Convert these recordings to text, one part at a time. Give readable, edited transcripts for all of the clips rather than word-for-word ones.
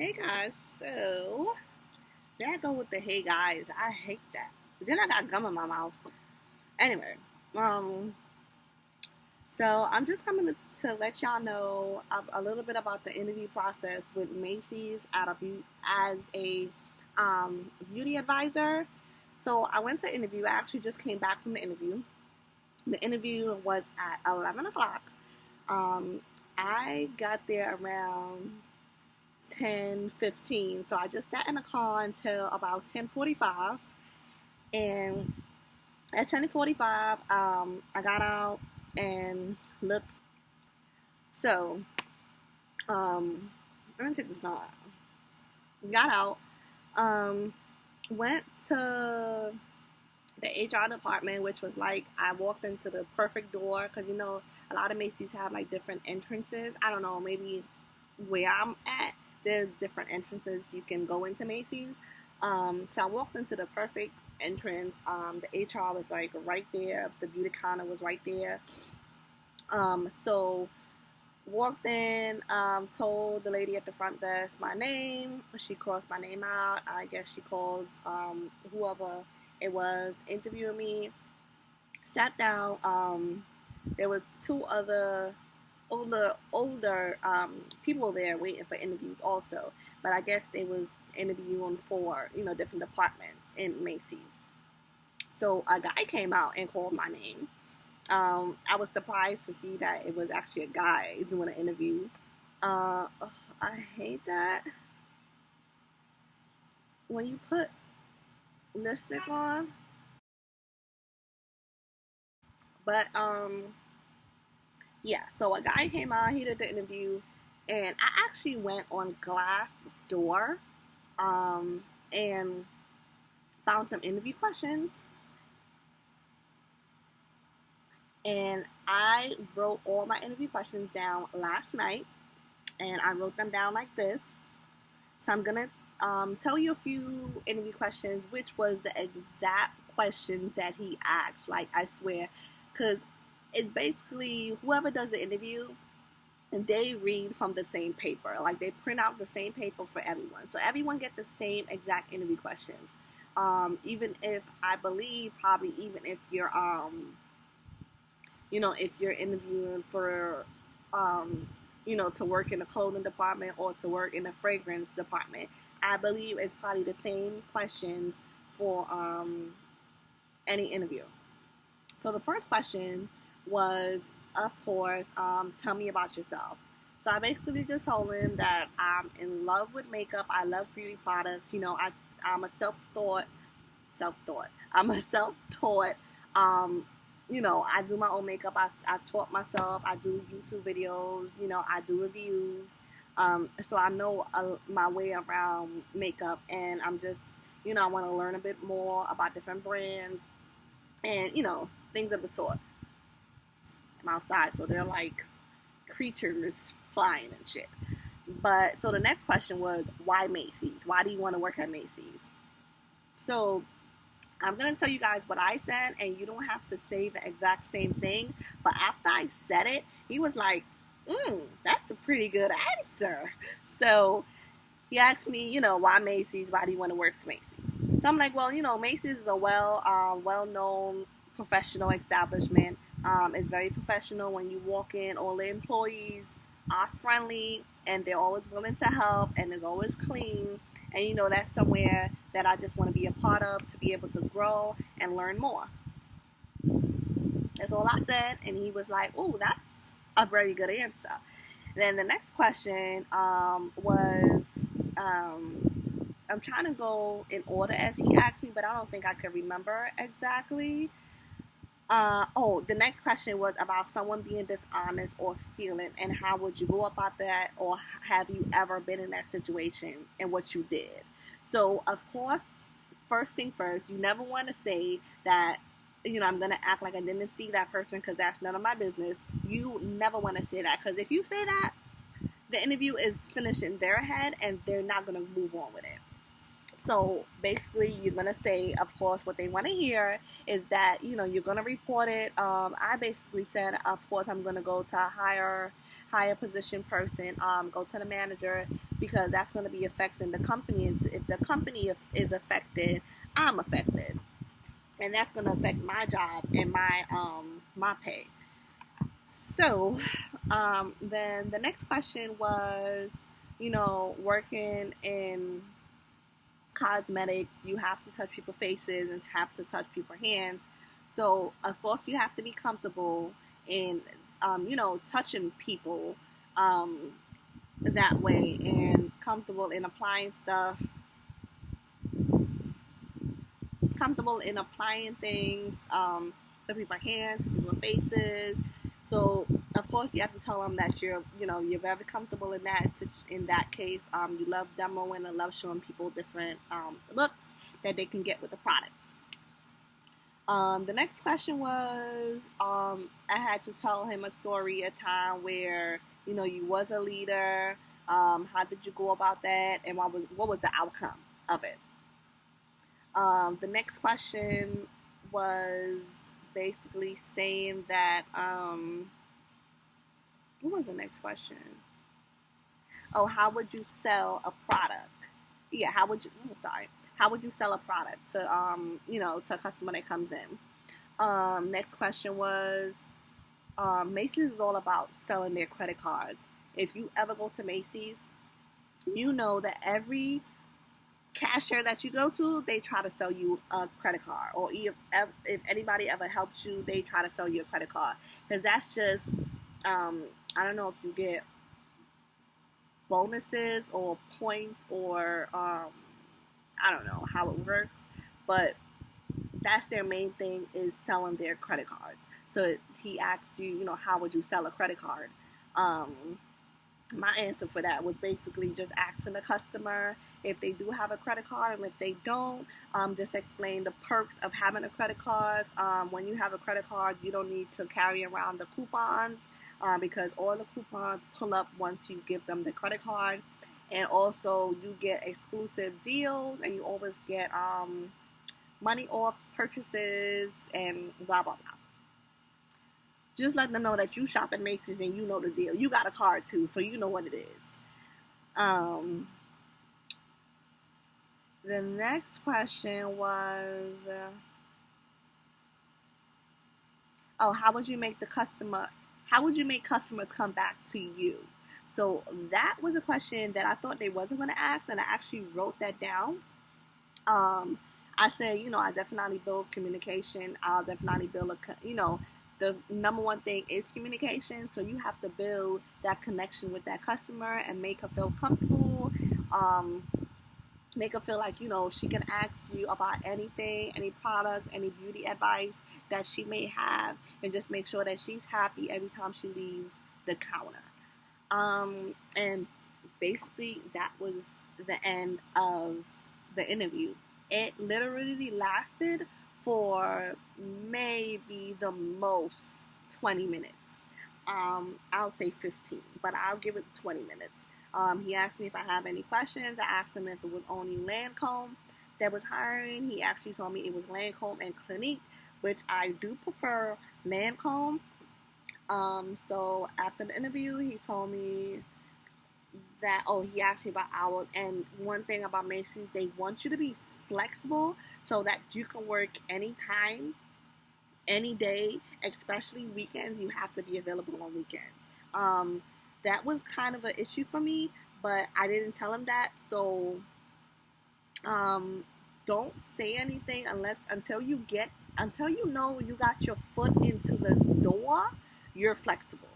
Hey guys, so there I go with the hey guys. I hate that. But then I got gum in my mouth. Anyway, um, so I'm just coming to let y'all know a little bit about the interview process with Macy's as a beauty advisor. So I went to interview. I actually just came back from the interview. The interview was at 11 o'clock. Um, I got there around 10:15. So I just sat in the car until about 10:45, and at 10:45, I got out and looked. So I'm gonna take this car out. Got out, um, went to the HR department, which was like I walked into the perfect door because a lot of Macy's have like different entrances. I don't know, maybe where I'm at, there's different entrances you can go into Macy's. So I walked into the perfect entrance. The HR was like right there. The beauty counter was right there. So walked in, told the lady at the front desk my name. She crossed my name out. I guess she called whoever it was interviewing me. Sat down. There was two other older people there waiting for interviews also, but I guess they was interviewing for different departments in Macy's. So a guy came out and called my name. I was surprised to see that it was actually a guy doing an interview. I hate that when you put lipstick on, but yeah, so a guy came out, he did the interview, and I actually went on Glassdoor, and found some interview questions, and I wrote all my interview questions down last night, and I wrote them down like this. So I'm gonna tell you a few interview questions, which was the exact questions that he asked. Like I swear, because it's basically whoever does the interview, and they read from the same paper. Like they print out the same paper for everyone, so everyone get the same exact interview questions. Even if I believe, probably even if you're if you're interviewing for to work in the clothing department or to work in the fragrance department, I believe it's probably the same questions for any interview. So the first question was, of course, tell me about yourself. So I basically just told him that I'm in love with makeup. I love beauty products. I'm a self-taught. I'm a self-taught. I do my own makeup. I taught myself. I do YouTube videos. I do reviews. So I know my way around makeup, and I'm just, I want to learn a bit more about different brands and, things of the sort. I'm outside, so they're like creatures flying and shit. But so the next question was, why Macy's? Why do you want to work at Macy's? So I'm going to tell you guys what I said, and you don't have to say the exact same thing. But after I said it, he was like, that's a pretty good answer. So he asked me, why Macy's? Why do you want to work for Macy's? So I'm like, well, Macy's is a well-known professional establishment. It's very professional. When you walk in, all the employees are friendly, and they're always willing to help, and it's always clean. And that's somewhere that I just want to be a part of, to be able to grow and learn more. That's all I said, and he was like, oh, that's a very good answer. Then the next question was, I'm trying to go in order as he asked me, but I don't think I could remember exactly. The next question was about someone being dishonest or stealing, and how would you go about that, or have you ever been in that situation and what you did? So, of course, first thing first, you never want to say that, I'm going to act like I didn't see that person, because that's none of my business. You never want to say that, because if you say that, the interview is finished in their head, and they're not going to move on with it. So basically, you're going to say, of course, what they want to hear is that, you're going to report it. I basically said, of course, I'm going to go to a higher position person, go to the manager, because that's going to be affecting the company. And if the company is affected, I'm affected, and that's going to affect my job and my pay. So then the next question was, working in cosmetics, you have to touch people's faces and have to touch people's hands. So of course you have to be comfortable in, touching people that way, and comfortable in applying stuff, comfortable in applying things to people's hands, to people's faces. So of course you have to tell them that you're very comfortable in that. In that case, you love demoing and love showing people different looks that they can get with the products. The next question was, I had to tell him a story, a time where you was a leader. How did you go about that, and what was the outcome of it? The next question was basically saying that, what was the next question? Oh, how would you sell a product? Yeah, how would you sell a product to, to a customer that comes in? Next question was, Macy's is all about selling their credit cards. If you ever go to Macy's, you know that every cashier that you go to, they try to sell you a credit card, or if anybody ever helps you, they try to sell you a credit card, because that's just I don't know if you get bonuses or points, or I don't know how it works, but that's their main thing, is selling their credit cards. So he asks you, how would you sell a credit card? My answer for that was basically just asking the customer if they do have a credit card, and if they don't, just explain the perks of having a credit card. When you have a credit card, you don't need to carry around the coupons, because all the coupons pull up once you give them the credit card. And also you get exclusive deals, and you always get money off purchases and blah blah blah. Just let them know that you shop at Macy's and you know the deal. You got a card too, so you know what it is. The next question was, how would you make customers come back to you? So that was a question that I thought they wasn't going to ask, and I actually wrote that down. I said, I definitely build communication. I'll definitely build the number one thing is communication. So you have to build that connection with that customer and make her feel comfortable. Make her feel like, she can ask you about anything, any product, any beauty advice that she may have, and just make sure that she's happy every time she leaves the counter. And basically that was the end of the interview. It literally lasted for maybe the most 20 minutes. I'll say 15, but I'll give it 20 minutes. He asked me if I have any questions. I asked him if it was only Lancome that was hiring. He actually told me it was Lancome and Clinique, which I do prefer Lancome. So after the interview, he told me that, he asked me about hours. And one thing about Macy's, they want you to be flexible so that you can work anytime, any day, especially weekends. You have to be available on weekends. That was kind of an issue for me, but I didn't tell him that. So don't say anything until you know you got your foot into the door. You're flexible.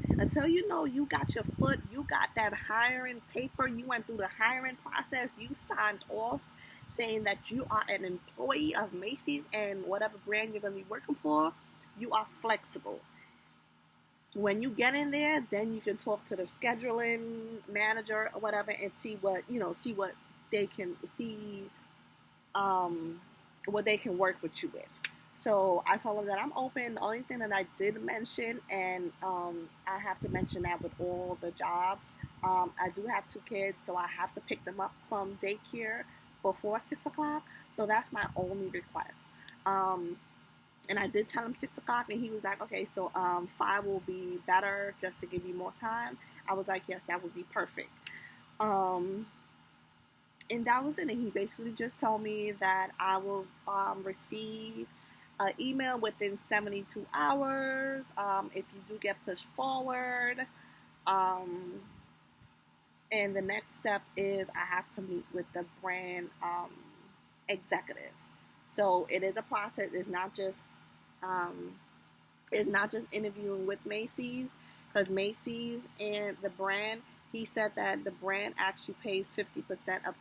Until you know you got your foot, you got that hiring paper, you went through the hiring process, you signed off saying that you are an employee of Macy's and whatever brand you're going to be working for, you are flexible. When you get in there, then you can talk to the scheduling manager or whatever and see what they can what they can work with you with. So I told them that I'm open. The only thing that I did mention, and I have to mention that with all the jobs, I do have 2 kids, so I have to pick them up from daycare before 6 o'clock. So that's my only request. And I did tell him 6 o'clock, and he was like, okay, so 5 will be better just to give you more time. I was like, yes, that would be perfect. Um, and that was it. And he basically just told me that I will receive an email within 72 hours if you do get pushed forward. Um, and the next step is I have to meet with the brand executive. So it is a process. Um, it's not just interviewing with Macy's, because Macy's and the brand. He said that the brand actually pays 50% of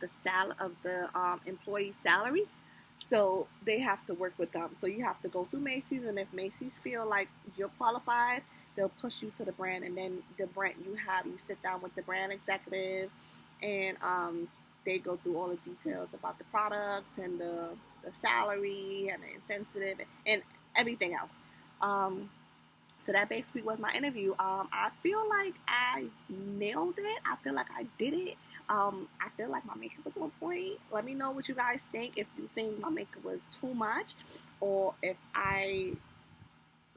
the employee's salary, so they have to work with them. So you have to go through Macy's, and if Macy's feel like you're qualified, they'll push you to the brand, and then the brand you sit down with the brand executive, and they go through all the details about the product and the salary and the incentive and everything else. So that basically was my interview. I feel like I nailed it. I feel like I did it. I feel like my makeup was on point. Let me know what you guys think. If you think my makeup was too much, or if I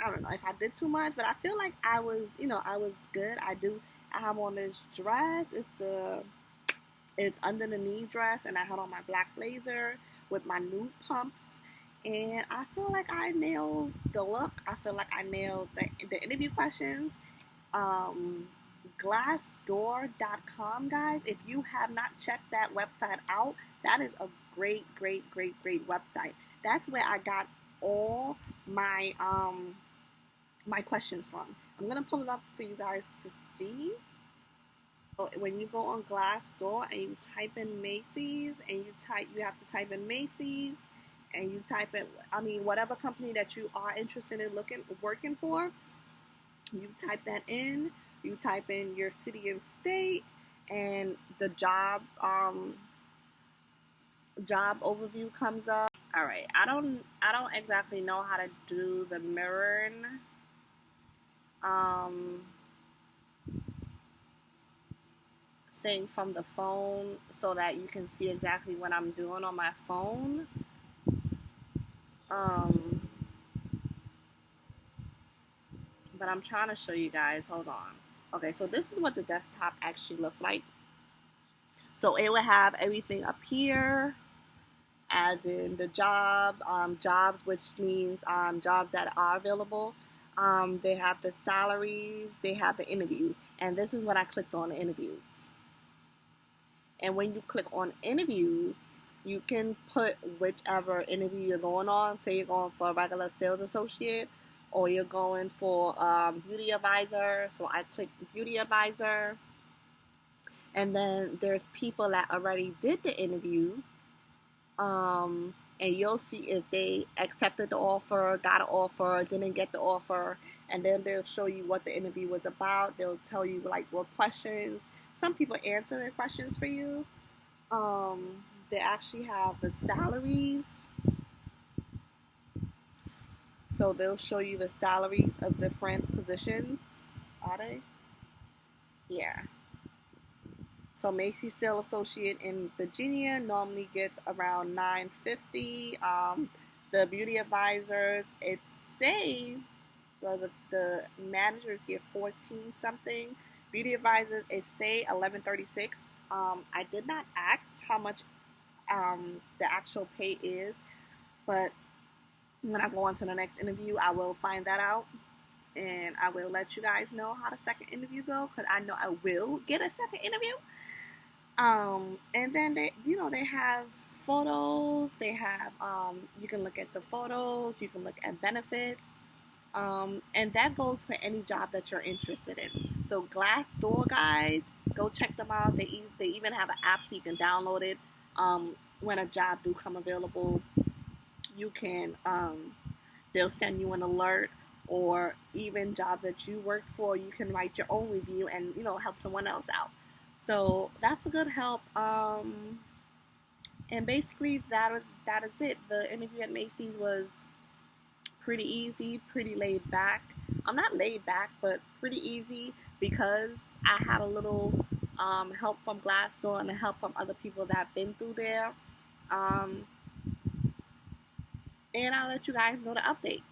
don't know if I did too much. But I feel like I was good. I have on this dress. It's under the knee dress, and I had on my black blazer with my nude pumps. And I feel like I nailed the look. I feel like I nailed the interview questions. Glassdoor.com, guys. If you have not checked that website out, that is a great, great, great, great website. That's where I got all my my questions from. I'm gonna pull it up for you guys to see. So when you go on Glassdoor and you type in Macy's, and you have to type in Macy's, and you type in, whatever company that you are interested in working for, you type that in. You type in your city and state, and the job overview comes up. All right, I don't exactly know how to do the mirroring. Thing from the phone so that you can see exactly what I'm doing on my phone. But I'm trying to show you guys. Hold on. Okay, so this is what the desktop actually looks like. So it will have everything up here, as in the jobs, which means jobs that are available. They have the salaries, they have the interviews, and this is what I clicked on, the interviews. And when you click on interviews, you can put whichever interview you're going on. Say you're going for a regular sales associate, or you're going for beauty advisor. So I click beauty advisor. And then there's people that already did the interview. And you'll see if they accepted the offer, got an offer, didn't get the offer. And then they'll show you what the interview was about. They'll tell you like what questions. Some people answer their questions for you. They actually have the salaries. So they'll show you the salaries of different positions. Are they? Yeah. So Macy's Sales Associate in Virginia normally gets around $9.50. The beauty advisors, the managers get 14 something. Beauty advisors is say $11.36. I did not ask how much the actual pay is, but when I go on to the next interview, I will find that out, and I will let you guys know how the second interview go, because I know I will get a second interview. And then they have photos. They have you can look at the photos. You can look at benefits. And that goes for any job that you're interested in. So Glassdoor, guys, go check them out. They even have an app so you can download it. When a job do come available, you can they'll send you an alert, or even jobs that you worked for, you can write your own review and help someone else out. So that's a good help. And basically that is it. The interview at Macy's was pretty easy, pretty laid back. I'm not laid back, but pretty easy, because I had a little help from Glassdoor and help from other people that have been through there. And I'll let you guys know the update.